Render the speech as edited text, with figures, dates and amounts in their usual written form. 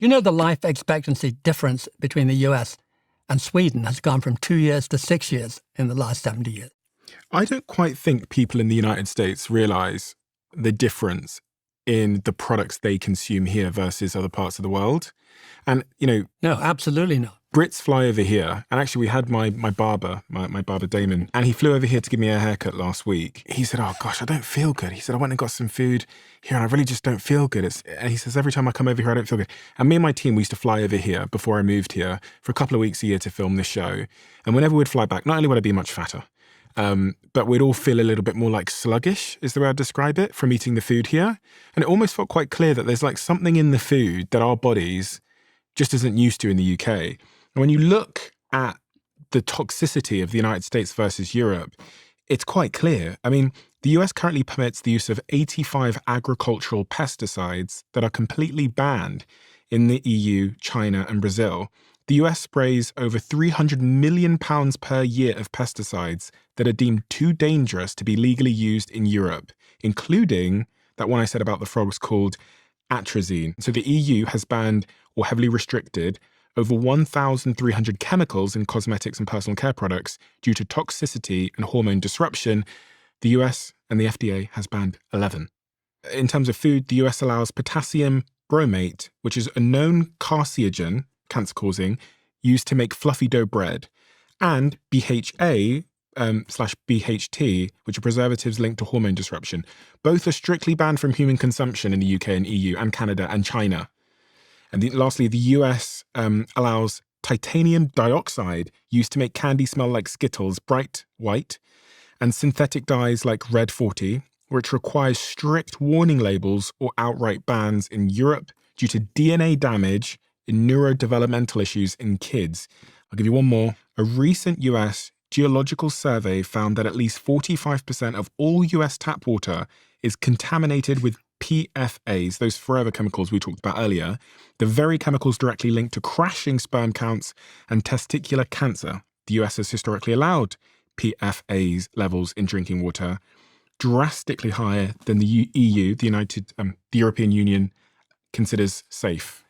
You know, the life expectancy difference between the US and Sweden has gone from 2 years to 6 years in the last 70 years. I don't quite think people in the United States realize the difference in the products they consume here versus other parts of the world. And, No, absolutely not. Brits fly over here, and actually we had my barber, my barber Damon, and he flew over here to give me a haircut last week. He said, oh gosh, I don't feel good. He said, I went and got some food here and I really just don't feel good. And he says, every time I come over here, I don't feel good. And me and my team, we used to fly over here before I moved here for a couple of weeks a year to film this show. And whenever we'd fly back, not only would I be much fatter, but we'd all feel a little bit more like sluggish, is the way I'd describe it, from eating the food here. And it almost felt quite clear that there's like something in the food that our bodies just isn't used to in the UK. And when you look at the toxicity of the United States versus Europe, it's quite clear. I mean, the US currently permits the use of 85 agricultural pesticides that are completely banned in the EU, China, and Brazil. The US sprays over £300 million per year of pesticides that are deemed too dangerous to be legally used in Europe, including that one I said about the frogs called atrazine. So the EU has banned or heavily restricted over 1,300 chemicals in cosmetics and personal care products due to toxicity and hormone disruption. The US and the FDA has banned 11. In terms of food, the US allows potassium bromate, which is a known carcinogen, cancer-causing, used to make fluffy dough bread, and BHA slash BHT, which are preservatives linked to hormone disruption. Both are strictly banned from human consumption in the UK and EU and Canada and China. And lastly, the US allows titanium dioxide used to make candy smell like Skittles, bright white, and synthetic dyes like Red 40, which requires strict warning labels or outright bans in Europe due to DNA damage and neurodevelopmental issues in kids. I'll give you one more. A recent US geological survey found that at least 45% of all US tap water is contaminated with PFAs, those forever chemicals we talked about earlier, the very chemicals directly linked to crashing sperm counts and testicular cancer. The US has historically allowed PFAs levels in drinking water, drastically higher than the EU, the European Union, considers safe.